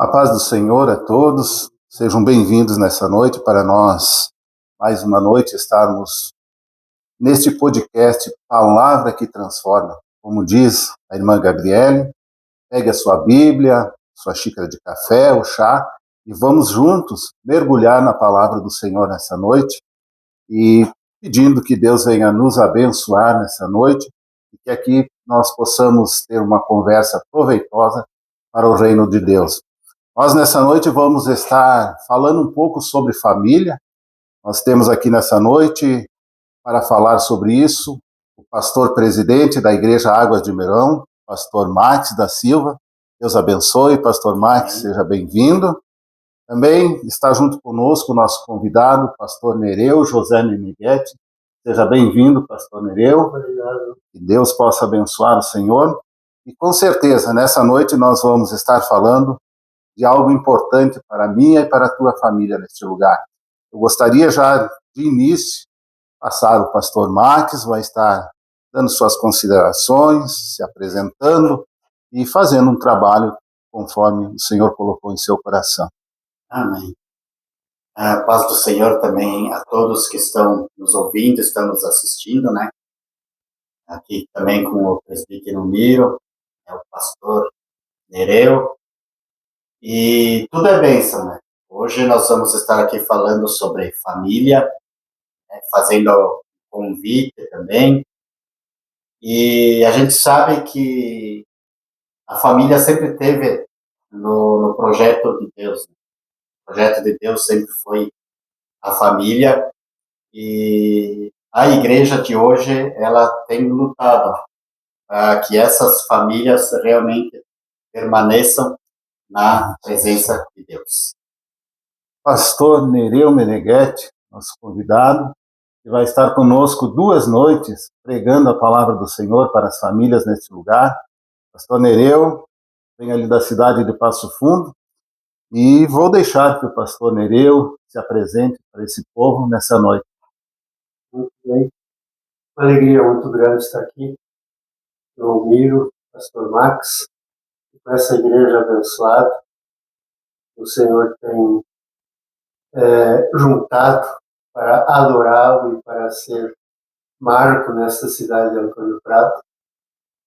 A paz do Senhor a todos, sejam bem-vindos nessa noite para nós, mais uma noite, estarmos neste podcast Palavra que Transforma. Como diz a irmã Gabriele, pegue a sua Bíblia, sua xícara de café, o chá, e vamos juntos mergulhar na Palavra do Senhor nessa noite, e pedindo que Deus venha nos abençoar nessa noite, e que aqui nós possamos ter uma conversa proveitosa para o reino de Deus. Nós, nessa noite, vamos estar falando um pouco sobre família. Nós temos aqui nessa noite, para falar sobre isso, o pastor presidente da Igreja Águas de Mirão, pastor Max da Silva. Deus abençoe, pastor Max, seja bem-vindo. Também está junto conosco o nosso convidado, pastor Nereu José Meneghetti. Seja bem-vindo, pastor Nereu. Obrigado. Que Deus possa abençoar o Senhor. E com certeza, nessa noite, nós vamos estar falando de algo importante para a minha e para a tua família neste lugar. Eu gostaria já, de início, passar o pastor Max, vai estar dando suas considerações, se apresentando e fazendo um trabalho conforme o Senhor colocou em seu coração. Amém. A paz do Senhor também a todos que estão nos ouvindo, estão nos assistindo, né? Aqui também com o presbítero Miro, o pastor Nereu. E tudo é bênção, né? Hoje nós vamos estar aqui falando sobre família, né? Fazendo um convite também. E a gente sabe que a família sempre teve no projeto de Deus, né? O projeto de Deus sempre foi a família, e a igreja de hoje, ela tem lutado para que essas famílias realmente permaneçam na presença de Deus. Pastor Nereu Meneghetti, nosso convidado, que vai estar conosco 2 noites pregando a palavra do Senhor para as famílias neste lugar. Pastor Nereu vem ali da cidade de Passo Fundo, e vou deixar que o pastor Nereu se apresente para esse povo nessa noite. Muito bem. Uma alegria muito grande estar aqui. Eu Miro, pastor Max, com essa igreja abençoada. O Senhor tem juntado para adorá-lo e para ser marco nesta cidade de Antônio Prado.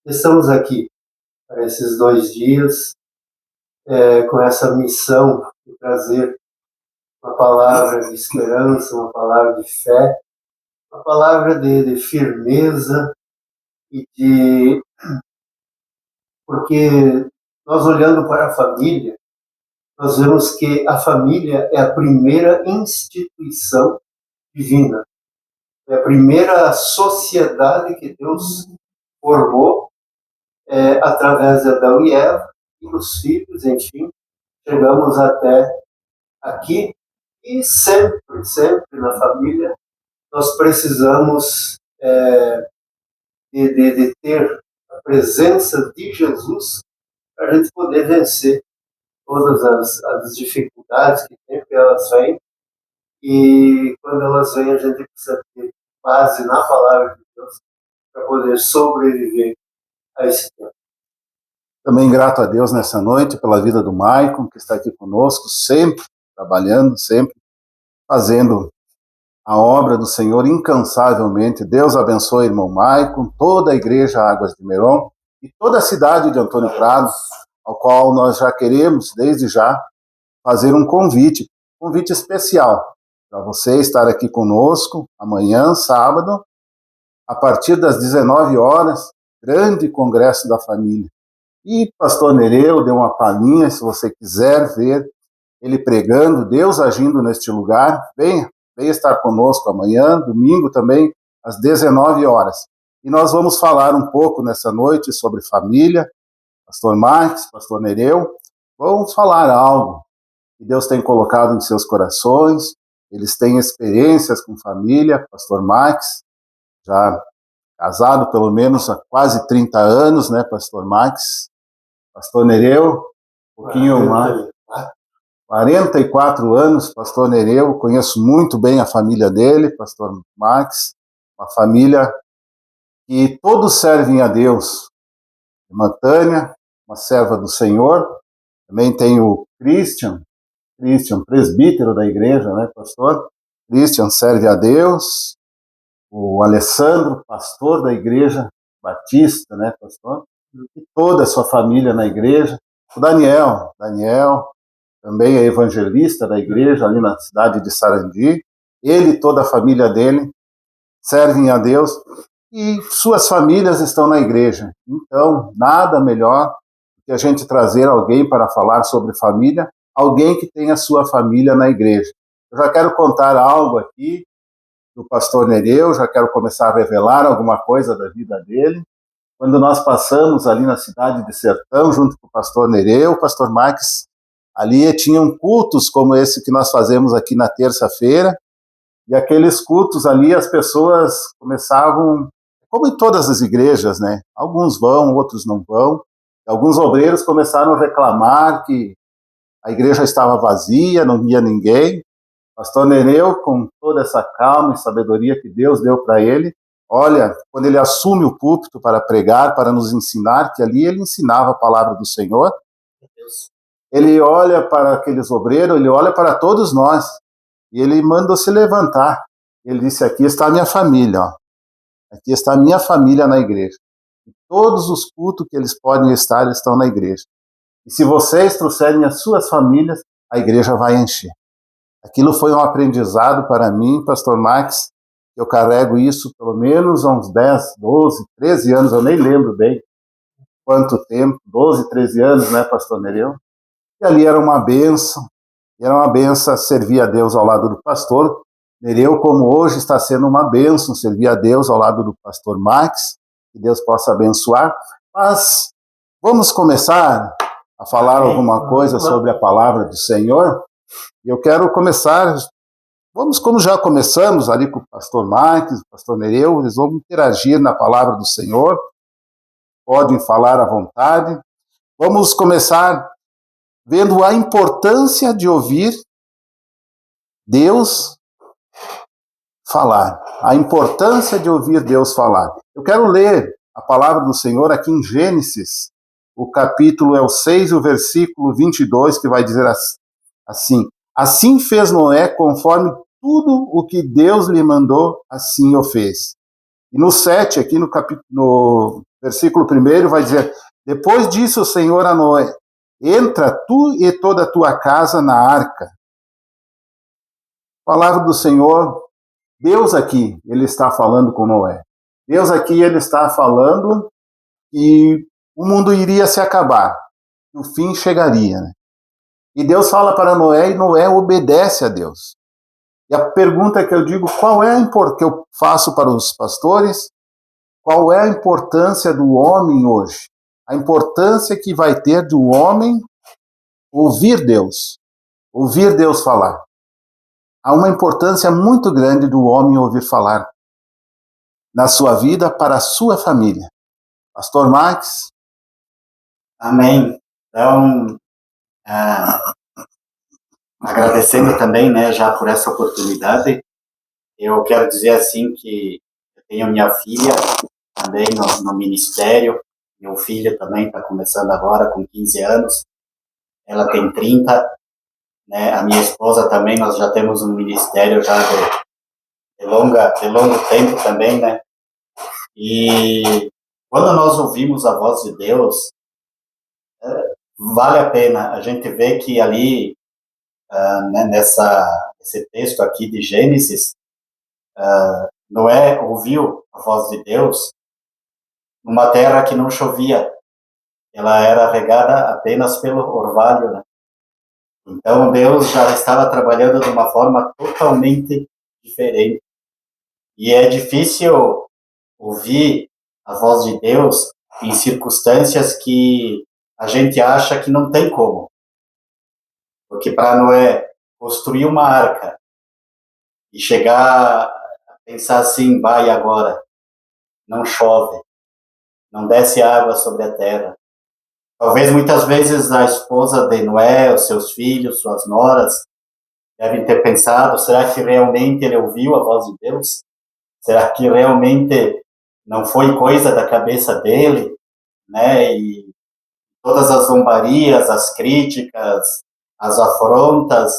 Estamos aqui para esses 2 dias com essa missão de trazer uma palavra de esperança, uma palavra de fé, uma palavra de firmeza e de... Porque nós, olhando para a família, nós vemos que a família é a primeira instituição divina, é a primeira sociedade que Deus formou através de Adão e Eva, e os filhos, enfim, chegamos até aqui, e sempre, sempre na família, nós precisamos de ter a presença de Jesus para a gente poder vencer todas as dificuldades que sempre elas vêm, e quando elas vêm a gente precisa ter base na palavra de Deus para poder sobreviver a esse tempo. Também grato a Deus nessa noite pela vida do Maicon, que está aqui conosco, sempre trabalhando, sempre fazendo a obra do Senhor incansavelmente. Deus abençoe, irmão Maicon, toda a igreja Águas de Meron e toda a cidade de Antônio Prado, ao qual nós já queremos, desde já, fazer um convite especial para você estar aqui conosco amanhã, sábado, a partir das 19 horas, grande congresso da família. E pastor Nereu deu uma palhinha, se você quiser ver ele pregando, Deus agindo neste lugar, venha estar conosco amanhã, domingo também, às 19 horas. E nós vamos falar um pouco nessa noite sobre família. Pastor Max, pastor Nereu, vamos falar algo que Deus tem colocado em seus corações. Eles têm experiências com família. Pastor Max, já casado pelo menos há quase 30 anos, né, pastor Max? Pastor Nereu, um pouquinho mais. 44 anos, pastor Nereu, conheço muito bem a família dele, pastor Max, uma família que todos servem a Deus. Irmã Tânia, uma serva do Senhor, Também tem o Christian, presbítero da igreja, né, pastor? Christian serve a Deus. O Alessandro, pastor da igreja batista, né, pastor? E toda a sua família na igreja. O Daniel também é evangelista da igreja ali na cidade de Sarandi. Ele e toda a família dele servem a Deus e suas famílias estão na igreja. Então, nada melhor do que a gente trazer alguém para falar sobre família, alguém que tenha sua família na igreja. Eu já quero contar algo aqui do pastor Nereu, já quero começar a revelar alguma coisa da vida dele. Quando nós passamos ali na cidade de Sertão, junto com o pastor Nereu, o pastor Max, ali tinham cultos como esse que nós fazemos aqui na terça-feira, e aqueles cultos ali as pessoas começavam, como em todas as igrejas, né? Alguns vão, outros não vão. Alguns obreiros começaram a reclamar que a igreja estava vazia, não via ninguém. Pastor Nereu, com toda essa calma e sabedoria que Deus deu para ele, olha, quando ele assume o púlpito para pregar, para nos ensinar, que ali ele ensinava a palavra do Senhor, ele olha para aqueles obreiros, ele olha para todos nós, e ele manda se levantar. Ele disse, aqui está a minha família, ó. Aqui está a minha família na igreja. E todos os cultos que eles podem estar, eles estão na igreja. E se vocês trouxerem as suas famílias, a igreja vai encher. Aquilo foi um aprendizado para mim, pastor Max. Eu carrego isso pelo menos há uns 10, 12, 13 anos, eu nem lembro bem quanto tempo, 12, 13 anos, né, pastor Nereu? E ali era uma bênção servir a Deus ao lado do pastor Nereu, como hoje está sendo uma bênção servir a Deus ao lado do pastor Max, que Deus possa abençoar. Mas vamos começar a falar alguma coisa sobre a palavra do Senhor. Eu quero começar, como já começamos ali com o pastor Max, o pastor Nereu, eles vão interagir na palavra do Senhor, podem falar à vontade. Vamos começar vendo a importância de ouvir Deus falar. A importância de ouvir Deus falar. Eu quero ler a palavra do Senhor aqui em Gênesis, o capítulo é o 6, o versículo 22, que vai dizer assim: assim fez Noé conforme tudo o que Deus lhe mandou, assim o fez. E no 7, aqui no versículo 1, vai dizer: depois disso o Senhor a Noé, entra tu e toda a tua casa na arca. Palavra do Senhor, Deus aqui, ele está falando com Noé. Deus aqui, ele está falando que o mundo iria se acabar, que o fim chegaria, né? E Deus fala para Noé e Noé obedece a Deus. E a pergunta que eu digo, que eu faço para os pastores, qual é a importância do homem hoje? A importância que vai ter do homem ouvir Deus falar. Há uma importância muito grande do homem ouvir falar na sua vida para a sua família. Pastor Max? Amém. Então, agradecendo também, né, já por essa oportunidade, eu quero dizer assim que eu tenho minha filha também no ministério, meu filho também está começando agora com 15 anos, ela tem 30, né, a minha esposa também, nós já temos um ministério já de longo tempo também, né, e quando nós ouvimos a voz de Deus, vale a pena, a gente vê que ali, né, nesse texto aqui de Gênesis, Noé ouviu a voz de Deus numa terra que não chovia, ela era regada apenas pelo orvalho, né? Então Deus já estava trabalhando de uma forma totalmente diferente. E é difícil ouvir a voz de Deus em circunstâncias que a gente acha que não tem como. Porque para Noé construir uma arca e chegar a pensar assim, vai agora, não chove, não desce água sobre a terra. Talvez muitas vezes a esposa de Noé, os seus filhos, suas noras, devem ter pensado, será que realmente ele ouviu a voz de Deus? Será que realmente não foi coisa da cabeça dele, né? E todas as zombarias, as críticas, as afrontas,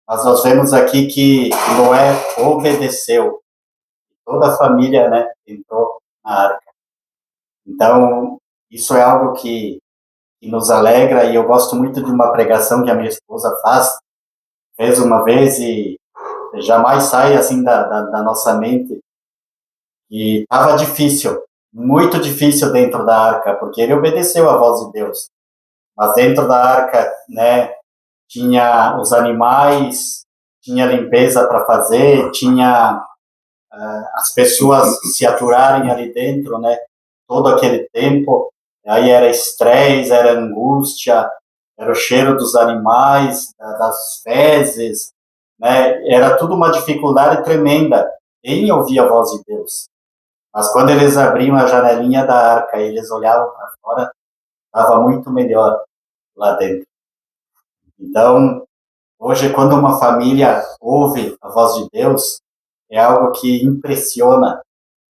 mas nós vemos aqui que Noé obedeceu. Toda a família, né, entrou na arca. Então, isso é algo que nos alegra, e eu gosto muito de uma pregação que a minha esposa fez uma vez, e jamais sai assim da nossa mente, e estava difícil, muito difícil dentro da arca, porque ele obedeceu à voz de Deus, mas dentro da arca, né, tinha os animais, tinha limpeza para fazer, tinha as pessoas se aturarem ali dentro, né, todo aquele tempo, aí era estresse, era angústia, era o cheiro dos animais, das fezes, né, era tudo uma dificuldade tremenda em ouvir a voz de Deus. Mas quando eles abriam a janelinha da arca e eles olhavam para fora, estava muito melhor lá dentro. Então, hoje, quando uma família ouve a voz de Deus, é algo que impressiona.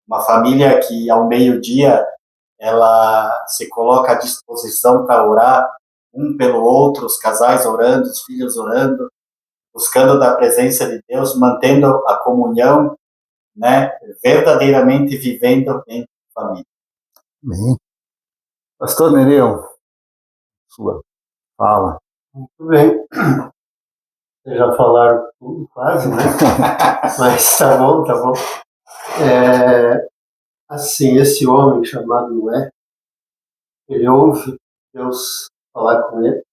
Uma família que, ao meio-dia, ela se coloca à disposição para orar, um pelo outro, os casais orando, os filhos orando, buscando da presença de Deus, mantendo a comunhão, né, verdadeiramente vivendo em família. Bem. Pastor Nereu, sua fala. Muito bem. Vocês já falaram tudo quase, né? Mas tá bom, tá bom. Assim, esse homem chamado Noé, ele ouve Deus falar com ele.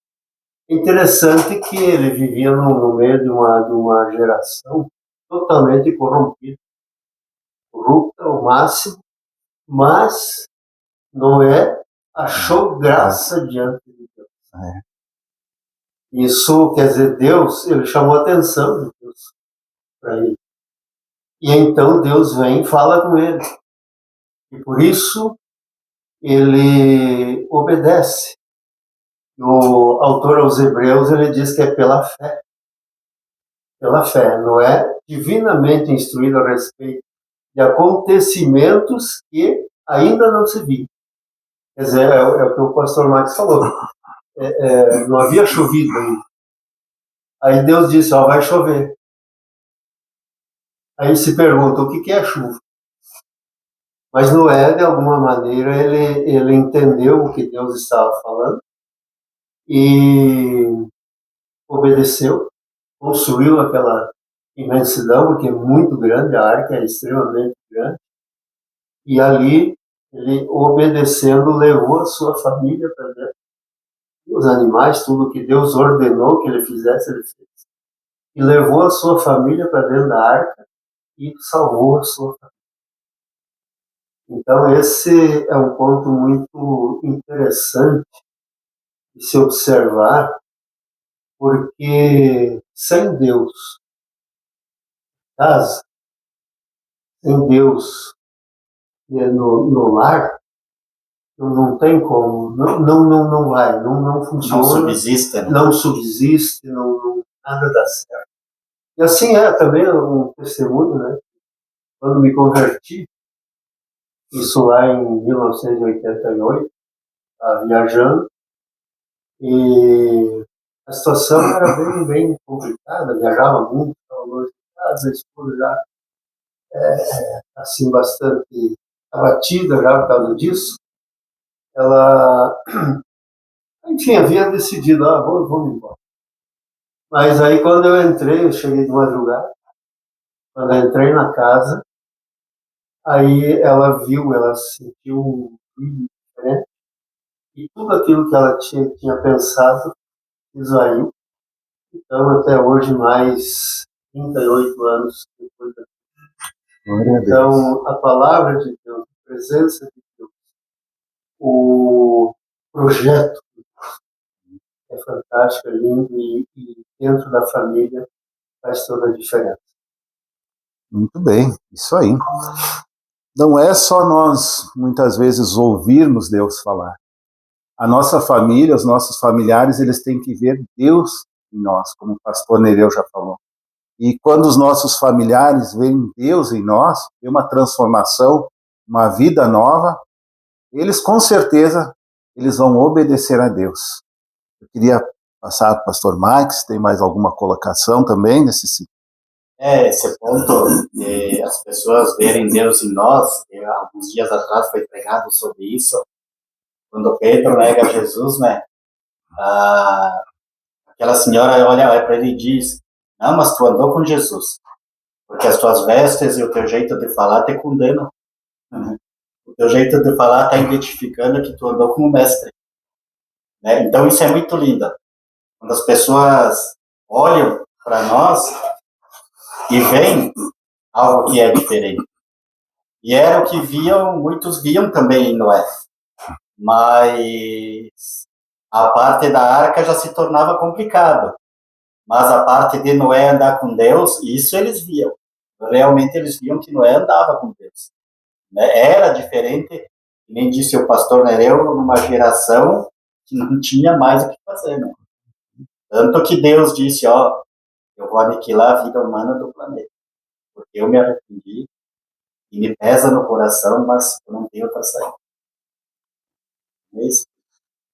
Interessante que ele vivia no meio de uma geração totalmente corrompida, corrupta ao máximo, mas Noé achou graça diante de Deus. Isso quer dizer, Deus, ele chamou a atenção de Deus para ele. E então Deus vem e fala com ele. E por isso ele obedece. O autor aos Hebreus, ele diz que é pela fé. Pela fé. Noé, divinamente instruído a respeito de acontecimentos que ainda não se viam. Quer dizer, é o que o pastor Max falou. Não havia chovido ainda. Aí Deus disse, vai chover. Aí se pergunta, o que é chuva? Mas Noé, de alguma maneira, ele entendeu o que Deus estava falando e obedeceu, construiu aquela imensidão, porque é muito grande, a arca é extremamente grande, e ali, ele obedecendo, levou a sua família para dentro. Os animais, tudo que Deus ordenou que ele fizesse, ele fez. E levou a sua família para dentro da arca e salvou a sua família. Então, esse é um ponto muito interessante de se observar, porque sem Deus, casa, sem Deus no lar, não tem como, não vai, não funciona. Não subsiste, né? Não subsiste, nada dá certo. E assim também um testemunho, né? Quando me converti, isso lá em 1988, estava viajando, e a situação era bem complicada, viajava muito, estava longe de casa, a esposa já assim, bastante abatida já por causa disso. Ela, enfim, havia decidido, vamos embora. Mas aí quando eu cheguei de madrugada, quando eu entrei na casa, aí ela sentiu um brilho diferente, e tudo aquilo que ela tinha pensado esvaiu. Então, até hoje, mais 38 anos depois da... Então, a palavra de Deus, a presença de Deus, o projeto é fantástico, é lindo, e dentro da família faz toda a diferença. Muito bem, isso aí. Não é só nós, muitas vezes, ouvirmos Deus falar. A nossa família, os nossos familiares, eles têm que ver Deus em nós, como o pastor Nereu já falou. E quando os nossos familiares veem Deus em nós, vê uma transformação, uma vida nova, eles com certeza eles vão obedecer a Deus. Eu queria passar para o pastor Max, tem mais alguma colocação também nesse sentido? Esse ponto de as pessoas verem Deus em nós, alguns dias atrás foi pregado sobre isso, quando Pedro nega Jesus, né? Aquela senhora olha para ele e diz: não, mas tu andou com Jesus, porque as tuas vestes e o teu jeito de falar te condenam. O teu jeito de falar está identificando que tu andou com o mestre. Né? Então isso é muito lindo. Quando as pessoas olham para nós e veem algo que é diferente. E era o que muitos viam também em Noé. Mas a parte da arca já se tornava complicado. Mas a parte de Noé andar com Deus, isso eles viam. Realmente eles viam que Noé andava com Deus. Né? Era diferente, nem disse o pastor Nereu, numa geração que não tinha mais o que fazer. Né? Tanto que Deus disse, eu vou aniquilar a vida humana do planeta. Porque eu me arrependi e me pesa no coração, mas eu não tenho outra saída. É isso.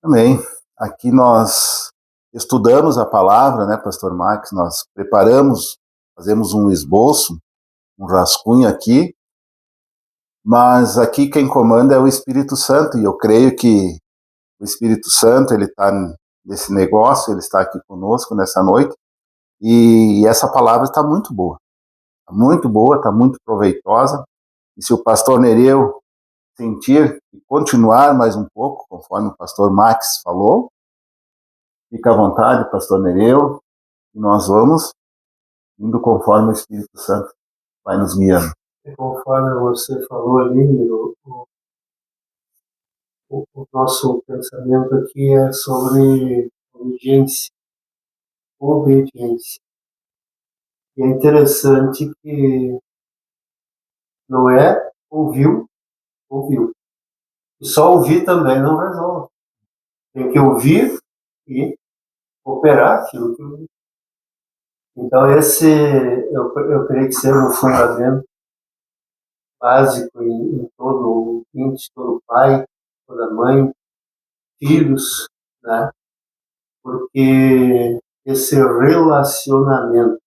Também. Aqui nós estudamos a palavra, né, pastor Max? Nós preparamos, fazemos um esboço, um rascunho aqui, mas aqui quem comanda é o Espírito Santo, e eu creio que o Espírito Santo, ele está nesse negócio, ele está aqui conosco nessa noite, e essa palavra está muito boa, está muito proveitosa, e se o pastor Nereu sentir e continuar mais um pouco, conforme o pastor Max falou, fica à vontade, pastor Nereu, e nós vamos indo conforme o Espírito Santo vai nos guiando. E conforme você falou ali, o nosso pensamento aqui é sobre obediência. Obediência. E é interessante que Noé ouviu. E só ouvir também não resolve. Tem que ouvir e operar aquilo que ouviu. Então esse, eu creio que seja um fundamento básico em todo ouvinte, todo pai, toda mãe, filhos, né? Porque esse relacionamento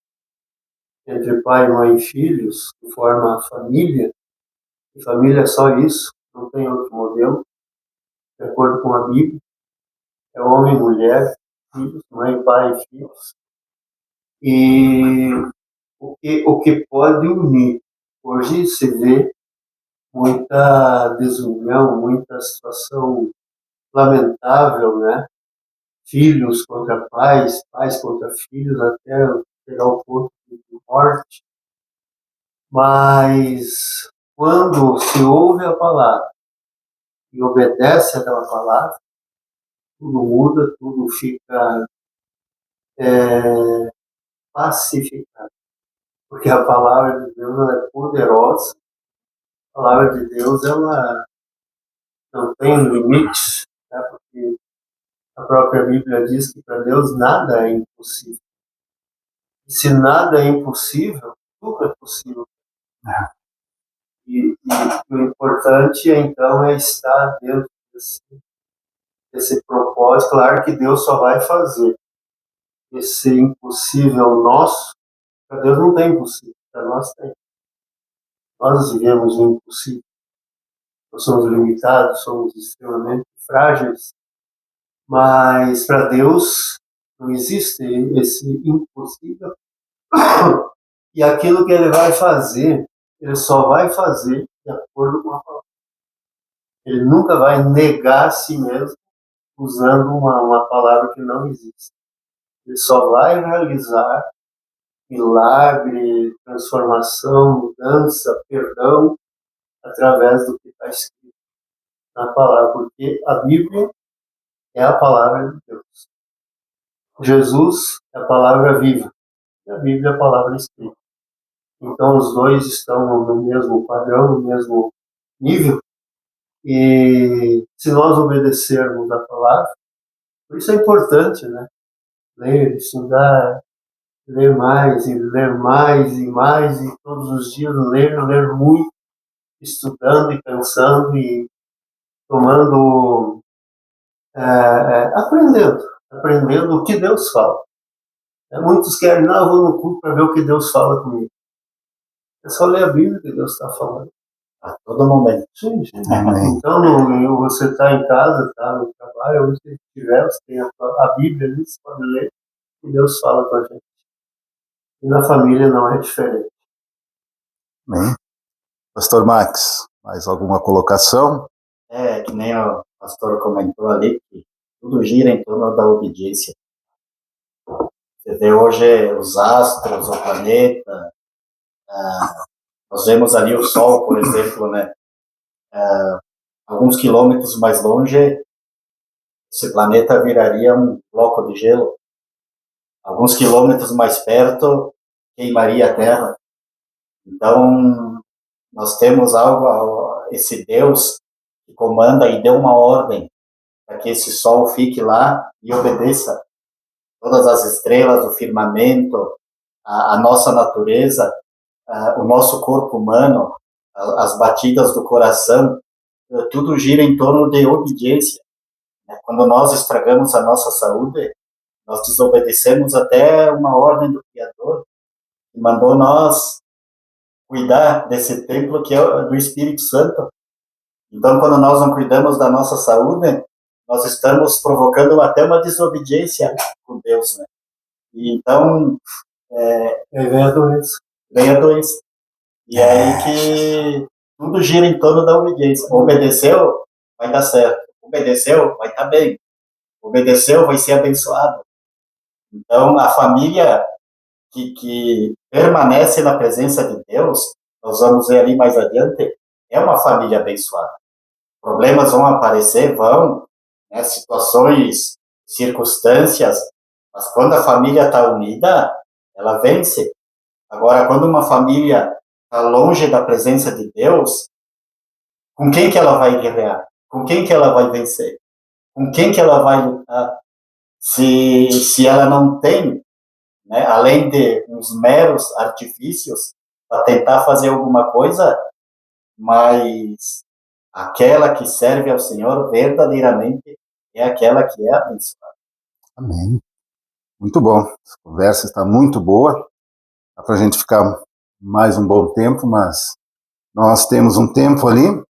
entre pai, mãe e filhos, que forma a família, e família é só isso, não tem outro modelo, de acordo com a Bíblia, é homem, mulher, filhos, mãe, pai e filhos. E o que pode unir, hoje se vê muita desunião, muita situação lamentável, né? Filhos contra pais, pais contra filhos, até chegar ao ponto de morte. Mas quando se ouve a palavra e obedece aquela palavra, tudo muda, tudo fica pacificado. Porque a palavra de Deus ela é poderosa, a palavra de Deus ela não tem limites, né? Porque a própria Bíblia diz que para Deus nada é impossível. E se nada é impossível, tudo é possível. E o importante, então, é estar dentro desse propósito. Claro que Deus só vai fazer esse impossível nosso. Para Deus não tem impossível, para nós tem. Nós vivemos o impossível. Nós somos limitados, somos extremamente frágeis. Mas para Deus não existe esse impossível. E aquilo que Ele vai fazer, Ele só vai fazer de acordo com a palavra. Ele nunca vai negar a si mesmo usando uma palavra que não existe. Ele só vai realizar milagre, transformação, mudança, perdão, através do que está escrito na palavra, porque a Bíblia é a palavra de Deus. Jesus é a palavra viva, e a Bíblia é a palavra escrita. Então os dois estão no mesmo padrão, no mesmo nível, e se nós obedecermos a palavra, por isso é importante, né? Ler, estudar, ler mais e ler mais e mais, e todos os dias ler muito, estudando e pensando e tomando aprendendo o que Deus fala. Muitos querem, não, eu vou no culto para ver o que Deus fala comigo. É só ler a Bíblia que Deus está falando. A todo momento. Sim. Amém. Então, você está em casa, está no trabalho, onde você estiver, você tem a Bíblia ali, você pode ler e Deus fala com a gente. E na família não é diferente. Amém. Pastor Max, mais alguma colocação? Que nem o pastor comentou ali, que tudo gira em torno da obediência. Você vê hoje os astros, o planeta, nós vemos ali o Sol, por exemplo, né? Alguns quilômetros mais longe, esse planeta viraria um bloco de gelo. Alguns quilômetros mais perto, queimaria a Terra. Então, nós temos esse Deus que comanda e deu uma ordem para que esse Sol fique lá e obedeça. Todas as estrelas, o firmamento, a nossa natureza, o nosso corpo humano, as batidas do coração, tudo gira em torno de obediência. Quando nós estragamos a nossa saúde, nós desobedecemos até uma ordem do Criador, que mandou nós cuidar desse templo que é do Espírito Santo. Então, quando nós não cuidamos da nossa saúde, nós estamos provocando até uma desobediência com Deus, né? E então, Vem a doença. Vem a doença. E é aí que tudo gira em torno da obediência. Obedeceu, vai dar certo. Obedeceu, vai estar bem. Obedeceu, vai ser abençoado. Então, a família que permanece na presença de Deus, nós vamos ver ali mais adiante, é uma família abençoada. Problemas vão aparecer, né, situações, circunstâncias, mas quando a família está unida, ela vence. Agora, quando uma família está longe da presença de Deus, com quem que ela vai guerrear? Com quem que ela vai vencer? Com quem que ela vai lutar? Se ela não tem, né, além de uns meros artifícios para tentar fazer alguma coisa, mas aquela que serve ao Senhor verdadeiramente é aquela que é abençoada. Amém. Muito bom. A conversa está muito boa. Dá para a gente ficar mais um bom tempo, mas nós temos um tempo ali. O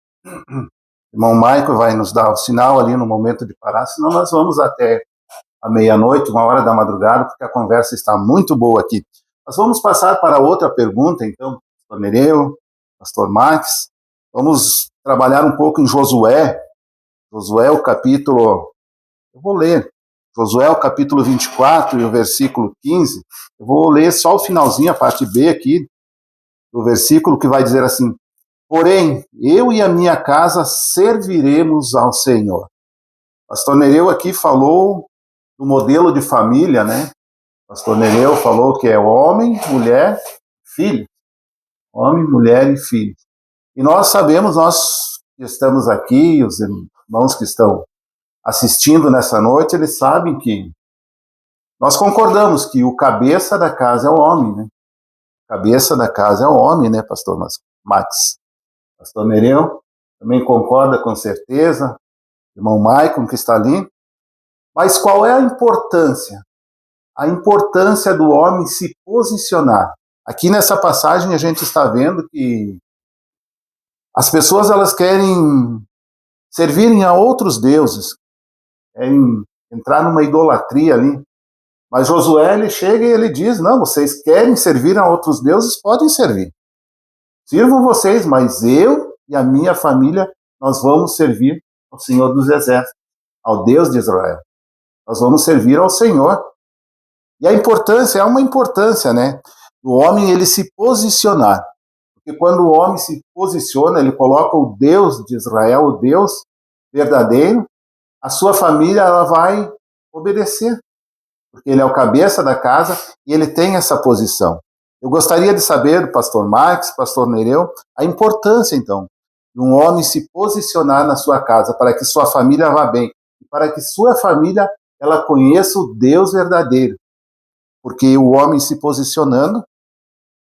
irmão Michael vai nos dar o sinal ali no momento de parar, senão nós vamos até a meia-noite, 1h da madrugada, porque a conversa está muito boa aqui. Nós vamos passar para outra pergunta, então, pastor Nereu, pastor Max. Vamos trabalhar um pouco em Josué. Josué, o capítulo... Eu vou ler. Josué, o capítulo 24 e o versículo 15. Eu vou ler só o finalzinho, a parte B aqui, do versículo, que vai dizer assim: porém, eu e a minha casa serviremos ao Senhor. Pastor Nereu aqui falou do modelo de família, né? Pastor Nereu falou que é homem, mulher, filho. Homem, mulher e filho. E nós sabemos, nós que estamos aqui, os irmãos que estão assistindo nessa noite, eles sabem que nós concordamos que o cabeça da casa é o homem, né? O cabeça da casa é o homem, né, pastor Max? Pastor Nereu também concorda com certeza, irmão Maicon que está ali. Mas qual é a importância? A importância do homem se posicionar. Aqui nessa passagem a gente está vendo que as pessoas elas querem servirem a outros deuses, querem entrar numa idolatria ali. Mas Josué ele chega e ele diz: não, vocês querem servir a outros deuses, podem servir. Sirvam vocês, mas eu e a minha família, nós vamos servir ao Senhor dos Exércitos, ao Deus de Israel. Nós vamos servir ao Senhor. E a importância, é uma importância, né? O homem, ele se posicionar. Porque quando o homem se posiciona, ele coloca o Deus de Israel, o Deus verdadeiro, a sua família, ela vai obedecer. Porque ele é o cabeça da casa e ele tem essa posição. Eu gostaria de saber do pastor Max, pastor Nereu, a importância, então, de um homem se posicionar na sua casa para que sua família vá bem, para que sua família ela conheça o Deus verdadeiro. Porque o homem se posicionando,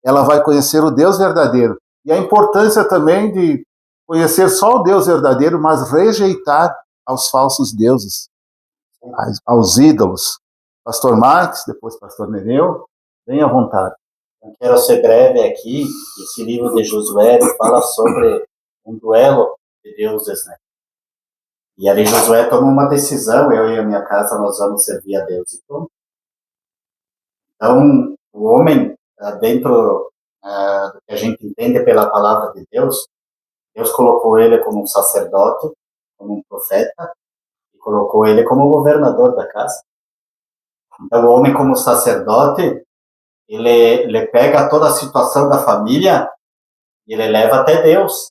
ela vai conhecer o Deus verdadeiro. E a importância também de conhecer só o Deus verdadeiro, mas rejeitar aos falsos deuses. aos ídolos. Pastor Marques, depois Pastor Nereu, venha à vontade. Eu quero ser breve aqui. Esse livro de Josué fala sobre um duelo de deuses, né? E ali Josué toma uma decisão, eu e a minha casa, nós vamos servir a Deus. Então, o homem, dentro do que a gente entende pela palavra de Deus, Deus colocou ele como um sacerdote, como um profeta, e colocou ele como governador da casa. Então, o homem como sacerdote, ele pega toda a situação da família e ele leva até Deus,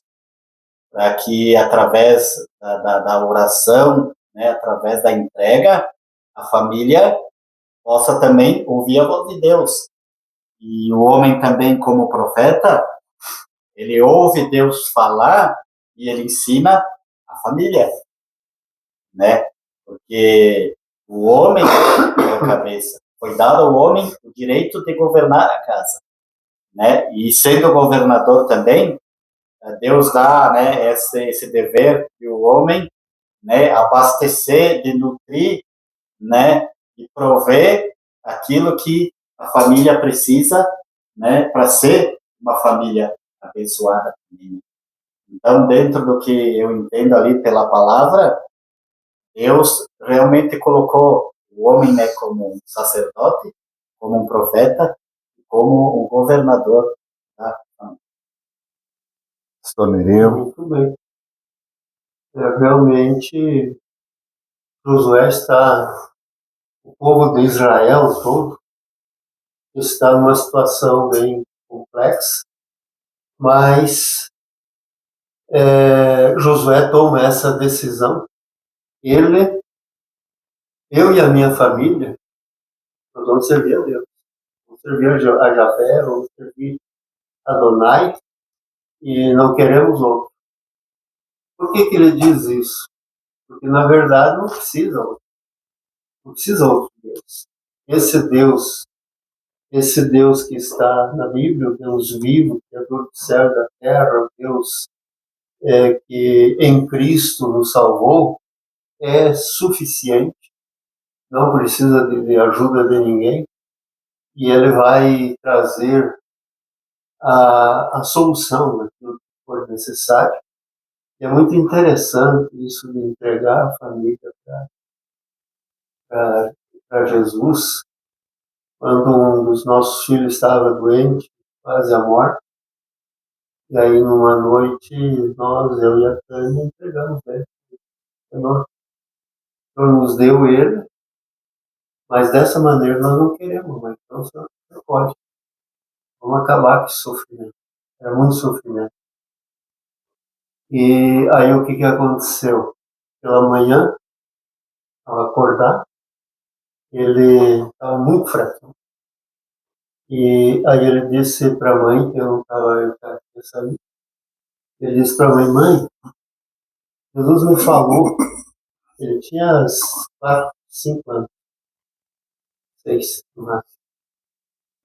para que através da oração, né, através da entrega, a família possa também ouvir a voz de Deus. E o homem também como profeta, ele ouve Deus falar e ele ensina a família, né? Porque o homem é a cabeça. Foi dado ao homem o direito de governar a casa, né? E sendo governador também, Deus dá, né, esse dever de o homem, né, abastecer, de nutrir, né, e prover aquilo que a família precisa, né, para ser uma família abençoada. Então, dentro do que eu entendo ali pela palavra, Deus realmente colocou o homem, né, como um sacerdote, como um profeta, como um governador. Tá? Pastor Nereu. Muito bem. Realmente, Josué está, o povo de Israel todo, está numa situação bem complexa, mas Josué toma essa decisão. Eu e a minha família, nós vamos servir a Deus. Vamos servir a Javé, vamos servir a Adonai e não queremos outro. Por que ele diz isso? Porque, na verdade, não precisa outro Deus. Esse Deus que está na Bíblia, o Deus vivo, Criador do céu e da terra, o Deus que em Cristo nos salvou, é suficiente, não precisa de ajuda de ninguém, e ele vai trazer a solução daquilo que for necessário. E é muito interessante isso de entregar a família para Jesus. Quando um dos nossos filhos estava doente, quase à morte, e aí numa noite, eu e a Tânia entregamos ele. O Senhor nos deu ele, mas dessa maneira nós não queremos mais. Então o Senhor pode. Vamos acabar com esse sofrimento. Era muito sofrimento. E aí o que aconteceu? Pela manhã, ao acordar, ele estava muito fraco. E aí ele disse para a mãe, que eu não estava pensando, ele disse para a mãe, Jesus me falou, ele tinha 4, 5 anos, 6 no máximo.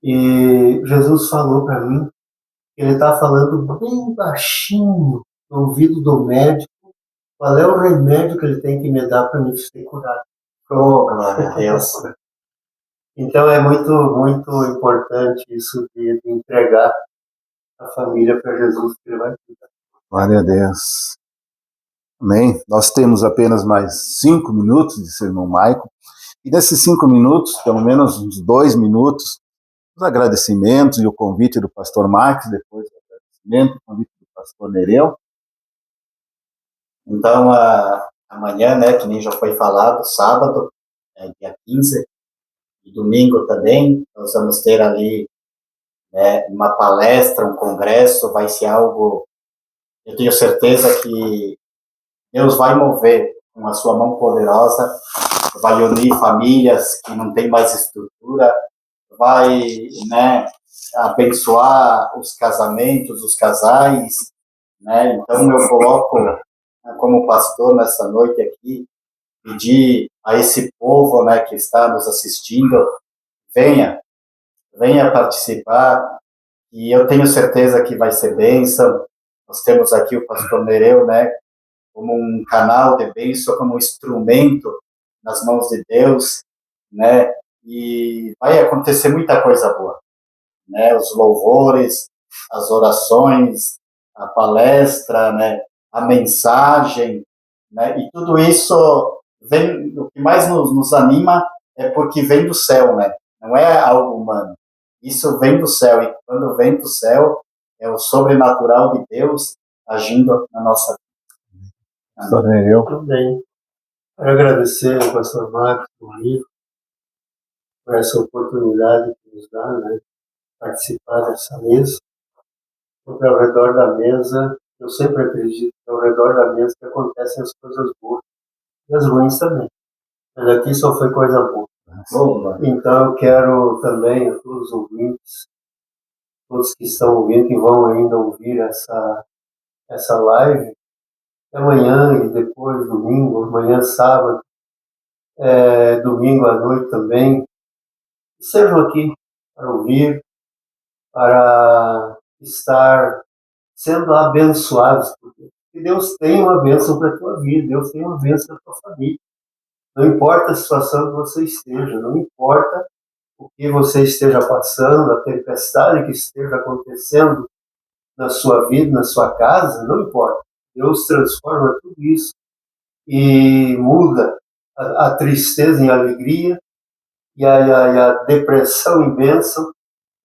E Jesus falou para mim, que ele está falando bem baixinho no ouvido do médico, qual é o remédio que ele tem que me dar para me ser curado. Oh, glória a Deus. Então é muito, muito importante isso de entregar a família para Jesus, que ele vai cuidar. Glória a Deus. Amém? Nós temos apenas mais 5 minutos de sermão Maico. E nesses 5 minutos, pelo menos uns 2 minutos, os agradecimentos e o convite do pastor Marques, depois o agradecimento, o convite do pastor Nereu. Então, amanhã, né, que nem já foi falado, sábado, dia 15, e domingo também, nós vamos ter ali, né, uma palestra, um congresso, vai ser algo, eu tenho certeza que Deus vai mover com a sua mão poderosa, vai unir famílias que não têm mais estrutura, vai, né, abençoar os casamentos, os casais, né? Então eu coloco, como pastor nessa noite aqui, pedir a esse povo, né, que está nos assistindo, venha participar, e eu tenho certeza que vai ser bênção. Nós temos aqui o pastor Nereu, né, como um canal de bênção, como um instrumento nas mãos de Deus, né? E vai acontecer muita coisa boa, né? Os louvores, as orações, a palestra, né? A mensagem, né? E tudo isso vem, o que mais nos anima é porque vem do céu, né? Não é algo humano. Isso vem do céu, e quando vem do céu, é o sobrenatural de Deus agindo na nossa vida. Pastor Nereu. Também. Quero agradecer ao pastor Marcos, por essa oportunidade que nos dá, né, participar dessa mesa. Porque ao redor da mesa, eu sempre acredito que ao redor da mesa que acontecem as coisas boas e as ruins também. Mas aqui só foi coisa boa. Então eu quero também a todos os ouvintes, todos que estão ouvindo, que vão ainda ouvir essa live, amanhã e depois, domingo, amanhã sábado, domingo à noite também, estejam aqui para ouvir, para estar sendo abençoados, porque Deus tem uma bênção para a tua vida, Deus tem uma bênção para a tua família. Não importa a situação que você esteja, não importa o que você esteja passando, a tempestade que esteja acontecendo na sua vida, na sua casa, não importa. Deus transforma tudo isso e muda a tristeza em alegria e a depressão em bênção,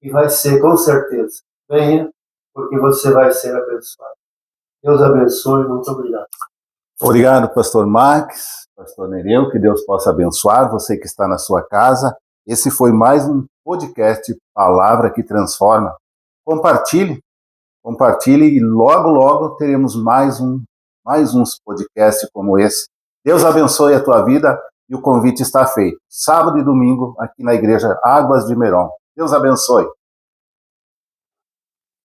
e vai ser com certeza. Venha, porque você vai ser abençoado. Deus abençoe, muito obrigado. Obrigado, pastor Max, pastor Nereu, que Deus possa abençoar você que está na sua casa. Esse foi mais um podcast Palavra que Transforma. Compartilhe e logo, logo teremos mais uns podcasts como esse. Deus abençoe a tua vida e o convite está feito. Sábado e domingo aqui na Igreja Águas de Meron. Deus abençoe.